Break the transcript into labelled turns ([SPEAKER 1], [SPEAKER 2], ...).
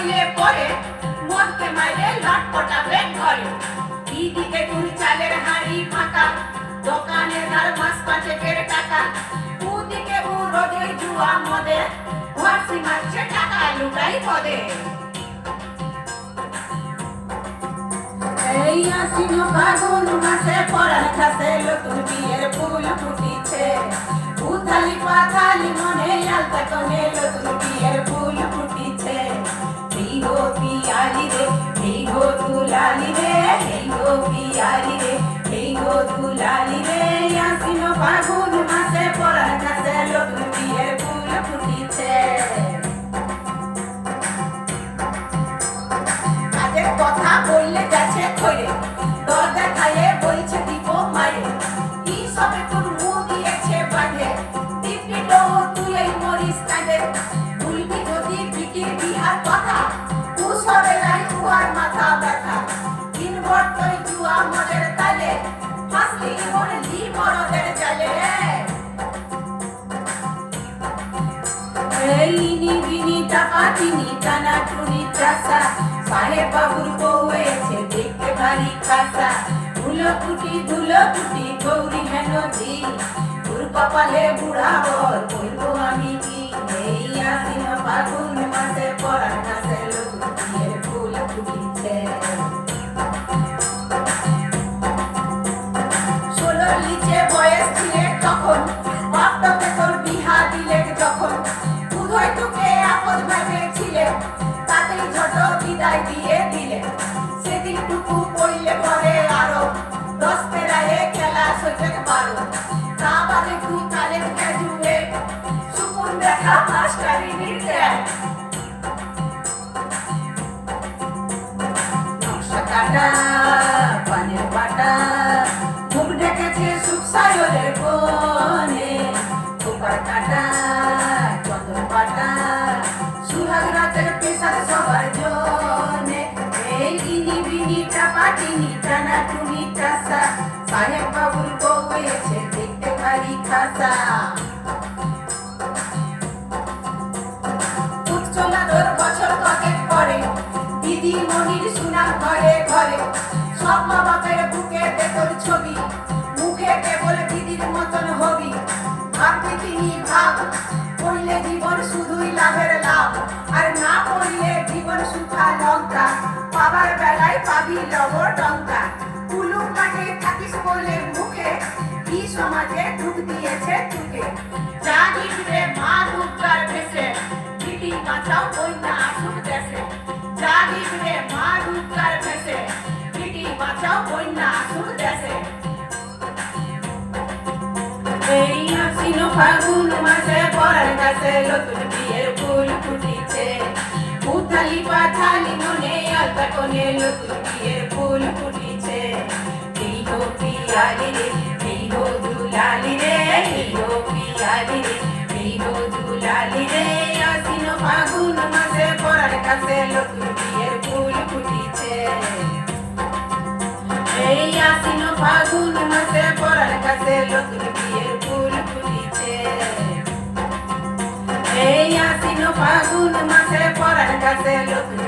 [SPEAKER 1] হইলে পরে মদকে মাইরে লট পটাবে ঘরে। দিদিকে তুই চালের হাঁড়ি ফাঁকা, দোকানে ধার মাস পাঁচেকের টাকা। দুদিকে ও রোজে জুয়া মদে, ঘরসি মারছে টাকা লুটাই পদে। এই আশ্বিন ফাগুন মাসে পরাণ খাসে নতুন বিয়ের ফুল ফুটিছে। উথালি পাথালি মনে আলতা কনে নতুন বিয়ের ফুল ফুটিছে। এই গো পিয়ালি রে, এই গো দুলালি রে, এই গো পিয়ালি রে, এই গো দুলালি রে। আশ্বিন ফাগুন মাসে পরাণ খাসে নতুন বিয়ের ফুল ফুটিছে। কাজের কথা বললে যাচ্ছে খরে, দর দেখায়ে বলছে দিব মারে। কি সবে তোর মুখ দিয়েছে বাঁধে, দিবি তো তুই এই মরিস কাঁদে। ভুলবি যদি বিটির বিহার কথা, তু সবে নাই উহার মাথা ব্যথা। দিনভর তুই জুয়া মদের তালে, ফাঁসলি মরলি মরদের জালে। এই নিবিনি টাকা তিনি টানা টুনি চাষা, সাহেব বাবুর বউ হয়েছে দেখতে ভারী খাসা। ধুলো কুটি গৌরী হেন জি, তোর কপালে বুড়া বর বলবো আমি কি। এই আশ্বিন ফাগুন মাসে পরাণ খাসে নতুন বিয়ের ফুল ফুটিছে। 16 নিচে বয়স ছিলে তখন, বাপ তোকে তোর বিহা দিলে যখন। উদয় তোকে আপদ ভেবেছিলে, তাতেই ছোট বিদায় দিয়ে দিলে। সেদিন টুকু পড়লে পরে আরো 10 পেরায়ে খেলা সইতে পারো। তা বাদে তুই কালের গ্র্যাজুয়েট, সুকুন দেখা মাস্টারি নির্দেশ। নকশা কাটা পানের বাটা, মুখ ঢেকেছে সুখ সায়রের কোণে। খোপার কাটা চন্দন পাটা, সুহাগ রাতের পেশার সবার জন্যে। এই নিবিনি টাকা তিনি টানা টুনি চাষা, সাহেব বাবুর বউ হয়েছে দেখতে ভারী খাসা। উচ্চলা তোর বছর কয়েক পরে, দিদি মনির সুনাম ঘরে ঘরে। সব মা বাপের বুকে তোর ছবি, মুখে কেবল দিদির মতন হবি। ভাববি তিনি ভাব, পড়লে জীবন শুধুই লাভের লাভ। আর না পড়লে জীবন সুখা লঙ্কা, পাবার বেলায় পাবি লবর টঙ্কা। কুলুম কাটে থাকিস বলে মুখে, কি সমাজে ঢুক দিয়েছে চুকে। যা দিবরে মা দুর্গার ভেসে, বিটি বাঁচাও বন্যা আসুক দেশে। যা দিবরে মা দুর্গার ভেসে, বিটি বাঁচাও বন্যা আসুক দেশে। এই আশ্বিন ফাগুন মাসে পরাণ খাসে নতুন বিয়ের ফুল ফুটিছে। উথালি পাথালি মনে আলতা কোণে নতুন বিয়ের ফুল ফুটিছে। এই গো পিয়ালি রে, এই গো দুলালি রে, এই গো পিয়ালি রে, এই গো দুলালি রে। আশ্বিন ফাগুন মাসে পরাণ খাসে নতুন বিয়ের ফুল ফুটিছে। এই আশ্বিন ফাগুন মাসে পরাণ খাসে নতুন বিয়ের ফুল ফুটিছে। এই আশ্বিন ফাগুন মাসে পরাণ খাসে নতুন